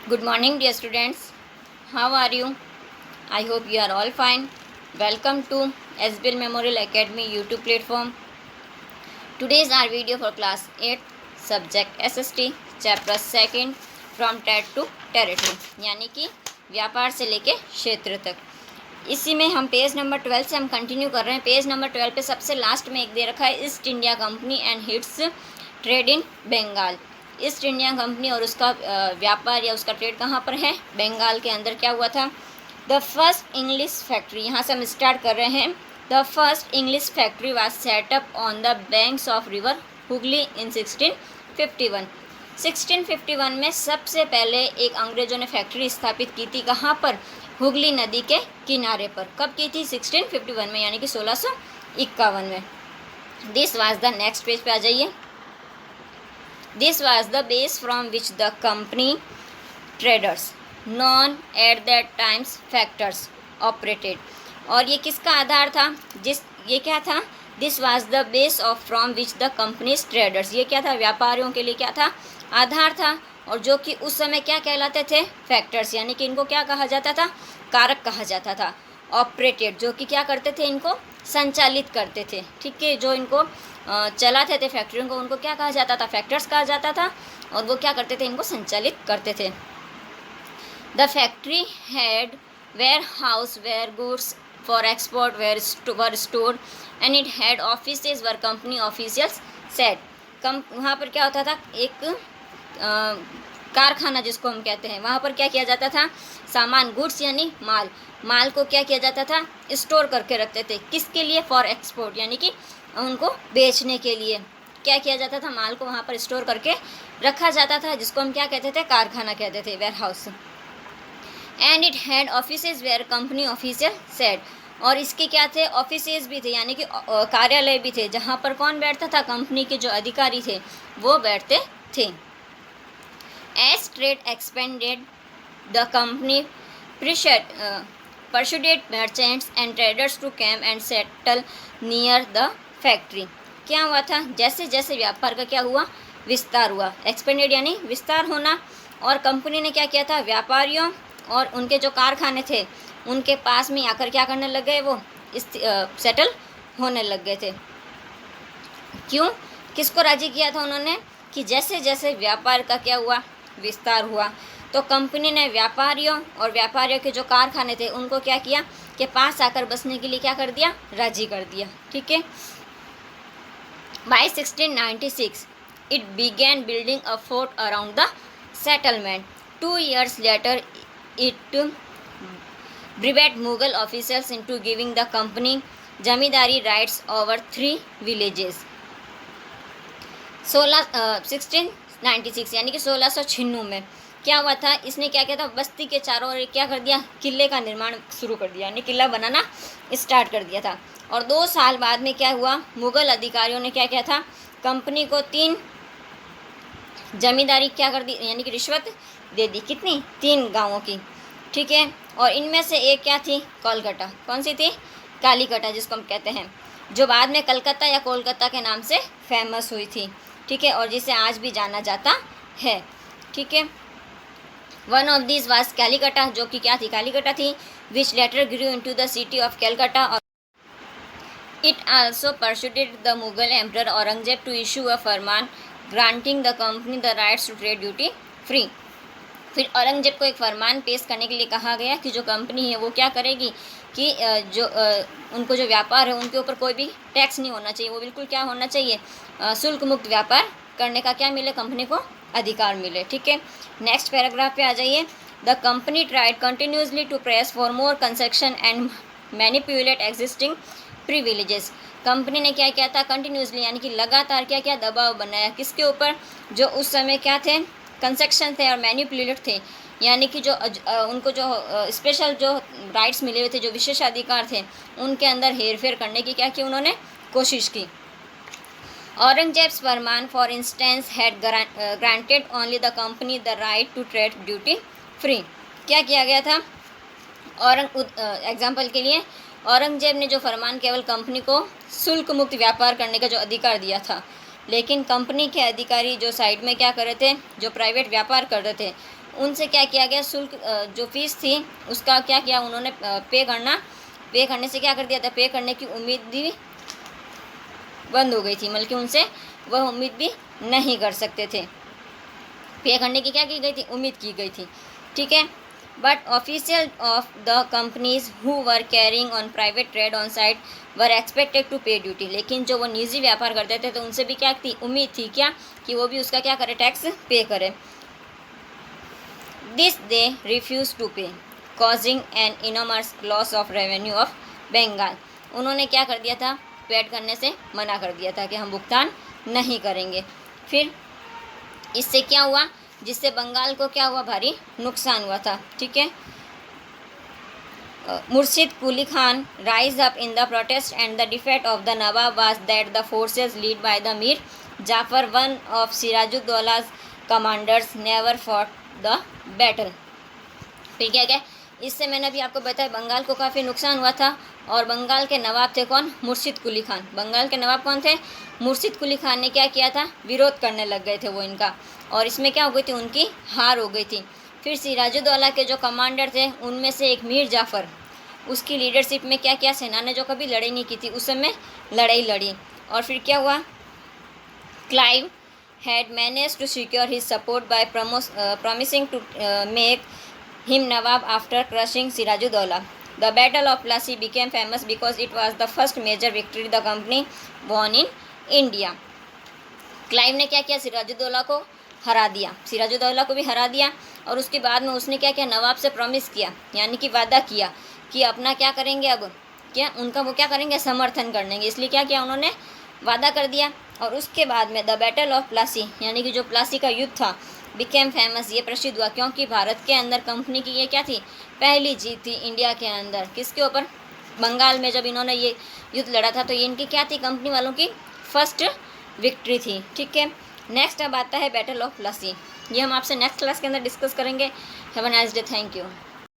Good morning, dear students. How are you? I hope you are all fine. Welcome to SBL Memorial Academy YouTube platform. Today is our video for class 8 subject SST chapter 2 from TED to territory यानी कि व्यापार से लेके क्षेत्र तक। इसी में हम पेज नंबर 12 से हम कंटिन्यू कर रहे हैं। पेज नंबर 12 पे सबसे लास्ट में एक दे रखा है East India Company and its trade in Bengal. East India Company और उसका व्यापार या उसका ट्रेड कहाँ पर है? बंगाल के अंदर क्या हुआ था? द फर्स्ट इंग्लिश फैक्ट्री, यहाँ से हम स्टार्ट कर रहे हैं। The first English factory was set up on the banks of river Hooghly in 1651। 1651 में सबसे पहले एक अंग्रेज़ों ने फैक्ट्री स्थापित की थी। कहाँ पर? हुगली नदी के किनारे पर। कब की थी? 1651 में, यानी कि 1651 में। This was the next page पे आ जाइए। This was the base from which the company traders non at that times factors operated. और ये किसका आधार था? ये क्या था? This was the base of from which the companies traders. ये क्या था? व्यापारियों के लिए क्या था? आधार था। और जो कि उस समय क्या कहलाते थे? फैक्टर्स, यानी कि इनको क्या कहा जाता था? कारक कहा जाता था। ऑपरेटेड, जो कि क्या करते थे? इनको संचालित करते थे। ठीक है, जो इनको चलाते थे फैक्ट्रियों को, उनको क्या कहा जाता था? फैक्टर्स कहा जाता था। और वो क्या करते थे? इनको संचालित करते थे। The factory had warehouse where goods for export were stored and it had offices were company officials sat. वहाँ पर क्या होता था? एक कारखाना जिसको हम कहते हैं, वहाँ पर क्या किया जाता था? सामान, गुड्स यानी माल को क्या किया जाता था? स्टोर करके रखते थे। किसके लिए? फॉर एक्सपोर्ट, यानी कि उनको बेचने के लिए क्या किया जाता था? माल को वहाँ पर स्टोर करके रखा जाता था, जिसको हम क्या कहते थे? कारखाना कहते थे, warehouse. And it had offices where company official sat. और इसके क्या थे? ऑफिसेज भी थे, यानी कि कार्यालय भी थे, जहाँ पर कौन बैठता था? कंपनी के जो अधिकारी थे वो बैठते थे। As trade expanded, the company persuaded merchants and traders to come and settle near the factory। क्या हुआ था? जैसे जैसे व्यापार का क्या हुआ? विस्तार हुआ। एक्सपेंडेड यानी विस्तार होना। और कंपनी ने क्या किया था? व्यापारियों और उनके जो कारखाने थे उनके पास में आकर क्या करने लग गए? वो सेटल होने लग गए थे। क्यों? किसको राजी किया था उन्होंने? कि जैसे जैसे व्यापार का क्या हुआ? विस्तार हुआ, तो कंपनी ने व्यापारियों और व्यापारियों के जो कारखाने थे उनको क्या किया? कि पास आकर बसने के लिए क्या कर दिया? राजी कर दिया। ठीक है। By 1696 it began building a fort around the settlement. 2 years later it bribed Mughal officers into giving the company zamindari rights over 3 villages. 1696 यानी कि 1696 में क्या हुआ था? इसने क्या किया था? बस्ती के चारों ओर क्या कर दिया? किले का निर्माण शुरू कर दिया, यानी किला बनाना स्टार्ट कर दिया था। और 2 साल बाद में क्या हुआ? मुगल अधिकारियों ने क्या किया था? कंपनी को 3 जमींदारी क्या कर दी, यानी कि रिश्वत दे दी। कितनी? 3 गाँवों की। ठीक है। और इनमें से एक क्या थी? कोलकाता। कौन सी थी? कालीकटा, जिसको हम कहते हैं, जो बाद में कलकत्ता या कोलकाता के नाम से फेमस हुई थी। ठीक है। और जिसे आज भी जाना जाता है। ठीक है। One of this was Kalikata, जो कि क्या थी? कालीकटा थी। Which later grew into the city of Calcutta. और it also persuaded the Mughal emperor Aurangzeb to issue a farman granting the company the rights to trade duty free. फिर औरंगजेब को एक फरमान पेश करने के लिए कहा गया कि जो कंपनी है वो क्या करेगी कि उनको जो व्यापार है उनके ऊपर कोई भी टैक्स नहीं होना चाहिए। वो बिल्कुल क्या होना चाहिए? शुल्क मुक्त व्यापार करने का क्या मिले? कंपनी को अधिकार मिले। ठीक है। नेक्स्ट पैराग्राफ पे आ जाइए। The company tried continuously to press for more concession and manipulate existing privileges. Company ने क्या किया था? कंटिन्यूसली यानी कि लगातार क्या क्या दबाव बनाया। किसके ऊपर? जो उस समय क्या थे? कंसेक्शन थे और मैनिपुलेट थे, यानी कि जो उनको जो स्पेशल जो राइट्स मिले हुए थे, जो विशेषाधिकार थे, उनके अंदर हेर फेर करने की क्या की उन्होंने? कोशिश की। Aurangzeb's farman for instance had granted only the company the right to trade duty free. क्या किया गया था? एग्जाम्पल के लिए औरंगजेब ने जो फरमान केवल कंपनी को शुल्क मुक्त व्यापार करने का जो अधिकार दिया था, लेकिन कंपनी के अधिकारी जो साइड में क्या कर रहे थे, जो प्राइवेट व्यापार कर रहे थे, उनसे क्या किया गया, शुल्क जो फीस थी उसका क्या किया उन्होंने, पे करने से क्या कर दिया था, पे करने की उम्मीद भी बंद हो गई थी, बल्कि उनसे वह उम्मीद भी नहीं कर सकते थे। पे करने की क्या की गई थी, उम्मीद की गई थी, ठीक है। But official of the companies who were carrying on private trade on side were expected to pay duty, लेकिन जो वो निजी व्यापार करते थे तो उनसे भी क्या थी, उम्मीद थी क्या, कि वो भी उसका क्या करे, टैक्स पे करे। This they refuse to pay causing an enormous loss of revenue of Bengal, उन्होंने क्या कर दिया था, पेड करने से मना कर दिया था कि हम भुगतान नहीं करेंगे। फिर इससे क्या हुआ, जिससे बंगाल को क्या हुआ, भारी नुकसान हुआ था, ठीक है। Murshid Quli Khan rise up in the protest and the defeat of the Nawab was that the forces led by the Mir Jafar, one of Siraj-ud-daula's commanders, never fought the battle. फिर क्या क्या, इससे मैंने अभी आपको बताया बंगाल को काफ़ी नुकसान हुआ था, और बंगाल के नवाब थे कौन, मुर्शिद कुली खान। बंगाल के नवाब कौन थे, मुर्शिद कुली खान ने क्या किया था, विरोध करने लग गए थे वो इनका, और इसमें क्या हो गई थी, उनकी हार हो गई थी। फिर सिराजुद्दौला के जो कमांडर थे उनमें से एक मीर जाफ़र, उसकी लीडरशिप में क्या किया, सेना ने जो कभी लड़ाई नहीं की थी उस समय लड़ाई लड़ी। और फिर क्या हुआ, Clive had manage to secure his support by promising to make him Nawab after crushing Sirajuddaulah. The Battle of Plassey became famous because it was the first major victory the company won in India. Clive ने क्या किया, सिराजुद्दौला को हरा दिया, सिराजुद्दौला को भी हरा दिया, और उसके बाद में उसने क्या किया, नवाब से प्रॉमिस किया, यानी कि वादा किया कि अपना क्या करेंगे, अब क्या उनका वो क्या करेंगे, समर्थन करेंगे। इसलिए क्या किया उन्होंने, वादा कर दिया। और उसके बाद में द बैटल ऑफ प्लासी, यानी कि जो प्लासी का युद्ध था, बिकेम फेमस, ये प्रसिद्ध हुआ क्योंकि भारत के अंदर कंपनी की ये क्या थी, पहली जीत थी इंडिया के अंदर। किसके ऊपर, बंगाल में जब इन्होंने ये युद्ध लड़ा था तो ये इनकी क्या थी, कंपनी वालों की फर्स्ट विक्ट्री थी, ठीक है। नेक्स्ट अब आता है बैटल ऑफ प्लासी, ये हम आपसे नेक्स्ट क्लास के अंदर डिस्कस करेंगे। Have a nice day, thank you.